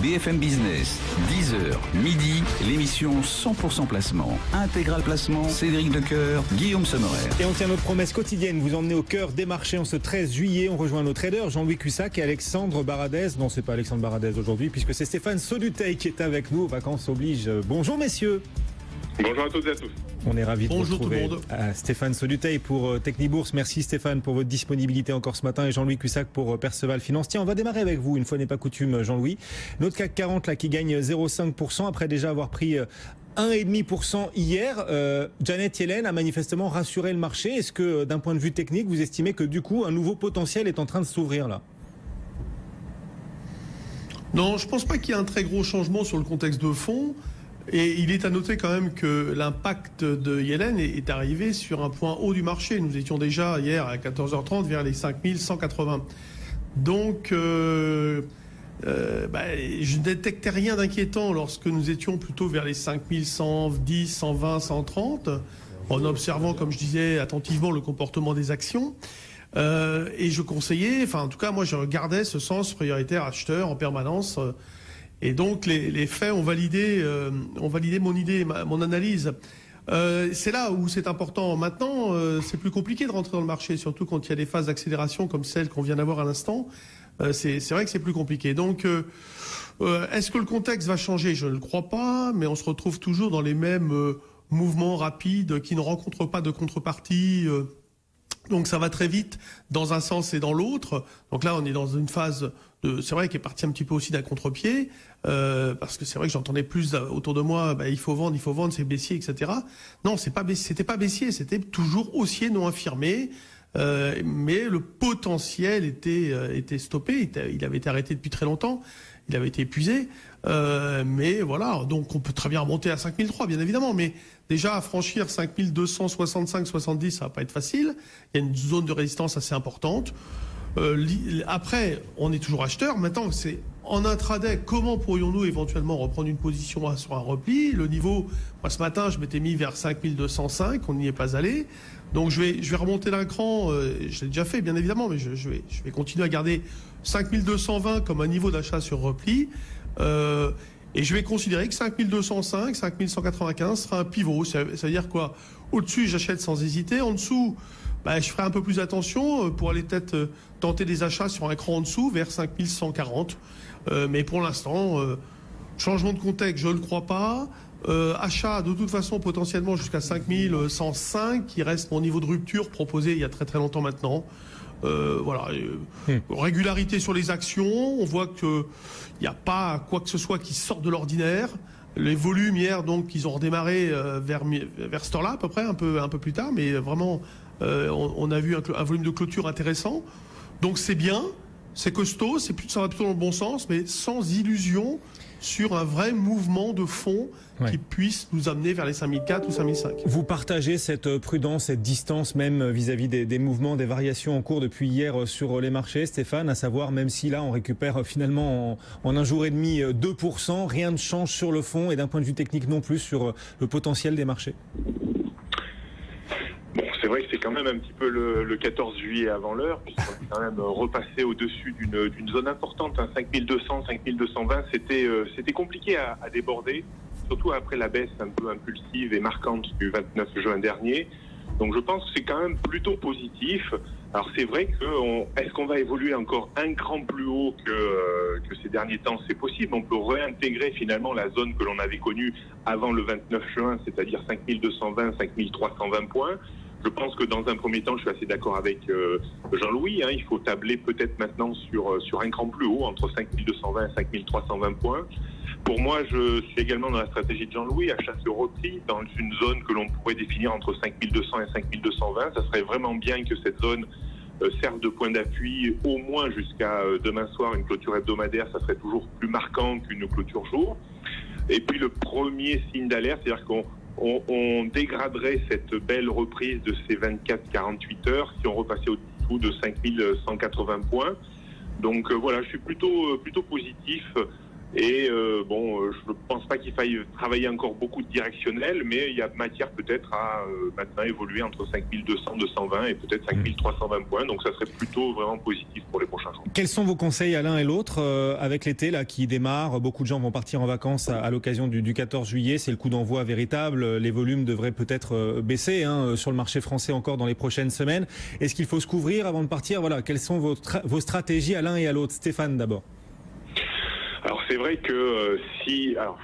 BFM Business, 10h, midi, l'émission 100% placement. Intégral placement, Cédric Decoeur, Guillaume Sommerer. Et on tient notre promesse quotidienne, vous emmenez au cœur des marchés en ce 13 juillet. On rejoint nos traders Jean-Louis Cussac et Alexandre Baradez. Non, c'est pas Alexandre Baradez aujourd'hui, puisque c'est Stéphane Soluteil qui est avec nous. Vacances oblige. Bonjour messieurs. Bonjour à toutes et à tous. On est ravis de vous retrouver. Bonjour tout le monde. Stéphane Soluteil pour Technibourse. Merci Stéphane pour votre disponibilité encore ce matin. Et Jean-Louis Cussac pour Perceval Finance. Tiens, on va démarrer avec vous, une fois n'est pas coutume, Jean-Louis. Notre CAC 40 là, qui gagne 0,5% après déjà avoir pris 1,5% hier. Janet Yellen a manifestement rassuré le marché. Est-ce que d'un point de vue technique, vous estimez que du coup, un nouveau potentiel est en train de s'ouvrir là ? Non, je ne pense pas qu'il y ait un très gros changement sur le contexte de fond. Et il est à noter quand même que l'impact de Yellen est arrivé sur un point haut du marché. Nous étions déjà hier à 14h30 vers les 5180. Donc, je ne détectais rien d'inquiétant lorsque nous étions plutôt vers les 5110, 120, 130, en observant, comme je disais, attentivement le comportement des actions. Et je conseillais, en tout cas, moi, je regardais ce sens prioritaire acheteur en permanence. Et donc les faits ont validé mon idée, mon analyse. C'est là où c'est important. Maintenant, c'est plus compliqué de rentrer dans le marché, surtout quand il y a des phases d'accélération comme celle qu'on vient d'avoir à l'instant. C'est vrai que c'est plus compliqué. Donc, est-ce que le contexte va changer ? Je ne le crois pas, mais on se retrouve toujours dans les mêmes mouvements rapides qui ne rencontrent pas de contrepartie. Donc ça va très vite dans un sens et dans l'autre. Donc là, on est dans une phase c'est vrai, qui est parti un petit peu aussi d'un contre-pied, parce que c'est vrai que j'entendais plus autour de moi, il faut vendre, c'est baissier, etc. Non, c'était pas baissier, c'était toujours haussier non affirmé. Mais le potentiel était stoppé. Il avait été arrêté depuis très longtemps. Il avait été épuisé. Mais voilà, donc on peut très bien remonter à 5003, bien évidemment. Mais déjà, à franchir 5265, 70, ça va pas être facile. Il y a une zone de résistance assez importante. Après, on est toujours acheteur. Maintenant, c'est en intraday, comment pourrions-nous éventuellement reprendre une position sur un repli ? Le niveau, moi ce matin, je m'étais mis vers 5205, on n'y est pas allé. Donc je vais remonter d'un cran, je l'ai déjà fait bien évidemment, mais je vais continuer à garder 5220 comme un niveau d'achat sur repli. Et je vais considérer que 5205, 5195 sera un pivot. Ça veut dire quoi ? Au-dessus, j'achète sans hésiter. En dessous, je ferai un peu plus attention pour aller peut-être tenter des achats sur un cran en dessous vers 5140. Mais pour l'instant, changement de contexte, je ne le crois pas. Achat de toute façon potentiellement jusqu'à 5105, qui reste mon niveau de rupture proposé il y a très très longtemps maintenant. Régularité sur les actions, on voit que il n'y a pas quoi que ce soit qui sorte de l'ordinaire. Les volumes hier, donc, ils ont redémarré vers ce temps-là à peu près, un peu plus tard, mais vraiment, on a vu un volume de clôture intéressant. Donc c'est bien, c'est costaud, ça va plutôt dans le bon sens, mais sans illusion sur un vrai mouvement de fond qui puisse nous amener vers les 5004 ou 5005. Vous partagez cette prudence, cette distance même vis-à-vis des mouvements, des variations en cours depuis hier sur les marchés, Stéphane, à savoir même si là on récupère finalement en un jour et demi 2%, rien ne change sur le fond et d'un point de vue technique non plus sur le potentiel des marchés. C'est vrai que c'est quand même un petit peu le 14 juillet avant l'heure, puisqu'on est quand même repassé au-dessus d'une zone importante, 5200, 5220, c'était compliqué à déborder, surtout après la baisse un peu impulsive et marquante du 29 juin dernier. Donc je pense que c'est quand même plutôt positif. Alors c'est vrai est-ce qu'on va évoluer encore un cran plus haut que ces derniers temps ? C'est possible, on peut réintégrer finalement la zone que l'on avait connue avant le 29 juin, c'est-à-dire 5220, 5320 points. Je pense que dans un premier temps, je suis assez d'accord avec Jean-Louis. Il faut tabler peut-être maintenant sur un cran plus haut, entre 5220 et 5320 points. Pour moi, je suis également dans la stratégie de Jean-Louis, achat sur repli dans une zone que l'on pourrait définir entre 5200 et 5220. Ça serait vraiment bien que cette zone serve de point d'appui au moins jusqu'à demain soir, une clôture hebdomadaire. Ça serait toujours plus marquant qu'une clôture jour. Et puis le premier signe d'alerte, c'est-à-dire qu'on dégraderait cette belle reprise de ces 24-48 heures si on repassait au-dessous de 5180 points. Donc voilà, je suis plutôt positif. Et je ne pense pas qu'il faille travailler encore beaucoup de directionnel, mais il y a matière peut-être à maintenant évoluer entre 5200, 220 et peut-être 5320 points. Donc ça serait plutôt vraiment positif pour les prochains jours. Quels sont vos conseils à l'un et l'autre avec l'été là qui démarre? Beaucoup de gens vont partir en vacances à l'occasion du 14 juillet. C'est le coup d'envoi véritable. Les volumes devraient peut-être baisser sur le marché français encore dans les prochaines semaines. Est-ce qu'il faut se couvrir avant de partir? Voilà, quelles sont vos stratégies à l'un et à l'autre? Stéphane d'abord. Alors c'est vrai que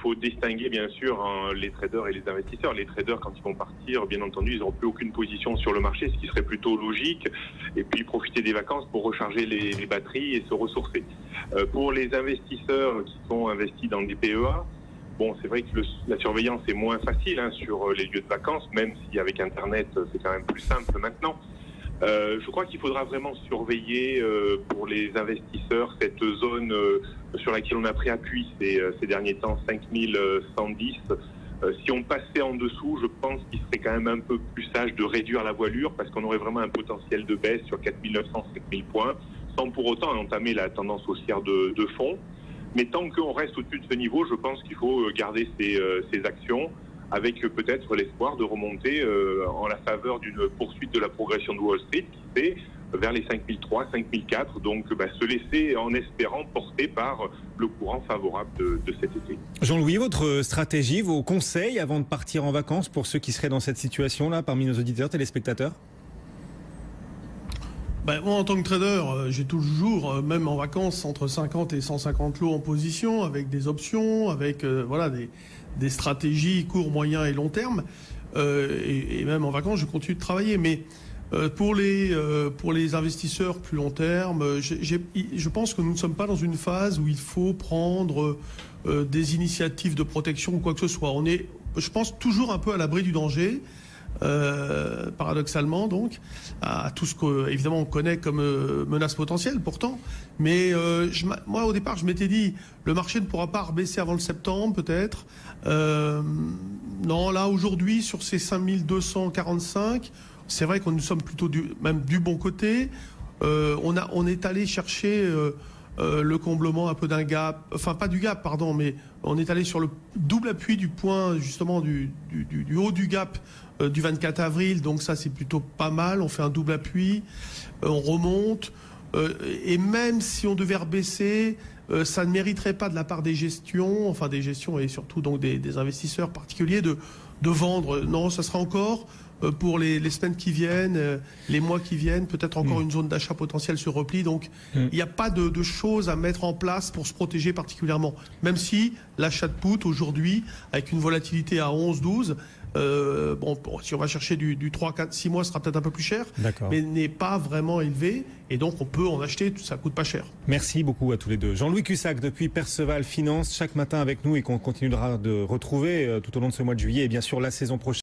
faut distinguer bien sûr les traders et les investisseurs. Les traders, quand ils vont partir, bien entendu, ils n'auront plus aucune position sur le marché, ce qui serait plutôt logique, et puis profiter des vacances pour recharger les batteries et se ressourcer. Pour les investisseurs qui sont investis dans des PEA, c'est vrai que la surveillance est moins facile sur les lieux de vacances, même si avec Internet, c'est quand même plus simple maintenant. Je crois qu'il faudra vraiment surveiller pour les investisseurs cette zone sur laquelle on a pris appui ces derniers temps, 5110. Si on passait en dessous, je pense qu'il serait quand même un peu plus sage de réduire la voilure parce qu'on aurait vraiment un potentiel de baisse sur 4900, 5000 points, sans pour autant entamer la tendance haussière de fond. Mais tant qu'on reste au-dessus de ce niveau, je pense qu'il faut garder ces actions, avec peut-être l'espoir de remonter en la faveur d'une poursuite de la progression de Wall Street qui fait vers les 5003, 5004, donc se laisser en espérant porter par le courant favorable de cet été. Jean-Louis, votre stratégie, vos conseils avant de partir en vacances pour ceux qui seraient dans cette situation-là parmi nos auditeurs, téléspectateurs? Moi, en tant que trader, j'ai toujours, même en vacances, entre 50 et 150 lots en position, avec des options, avec des stratégies court, moyen et long terme. Et même en vacances, je continue de travailler. Mais pour les investisseurs plus long terme, je pense que nous ne sommes pas dans une phase où il faut prendre des initiatives de protection ou quoi que ce soit. On est, je pense, toujours un peu à l'abri du danger. Paradoxalement donc à tout ce que évidemment on connaît comme menace potentielle pourtant, mais moi au départ je m'étais dit le marché ne pourra pas rebaisser avant le septembre peut-être. Non, là aujourd'hui sur ces 5245, c'est vrai qu'on nous sommes plutôt même du bon côté. On est allé chercher le comblement un peu d'un gap, enfin pas du gap pardon, mais on est allé sur le double appui du point justement du haut du gap du 24 avril, donc ça c'est plutôt pas mal. On fait un double appui, on remonte, et même si on devait rebaisser, ça ne mériterait pas de la part des gestions et surtout donc des investisseurs particuliers de vendre. Non, ça sera encore pour les semaines qui viennent, les mois qui viennent, peut-être encore une zone d'achat potentielle sur repli. Donc il n'y a pas de choses à mettre en place pour se protéger particulièrement. Même si l'achat de put aujourd'hui, avec une volatilité à 11-12, si on va chercher du 3, 4, 6 mois, ce sera peut-être un peu plus cher, mais n'est pas vraiment élevé. Et donc on peut en acheter, ça coûte pas cher. Merci beaucoup à tous les deux. Jean-Louis Cussac depuis Perceval Finance, chaque matin avec nous et qu'on continuera de retrouver tout au long de ce mois de juillet et bien sûr la saison prochaine.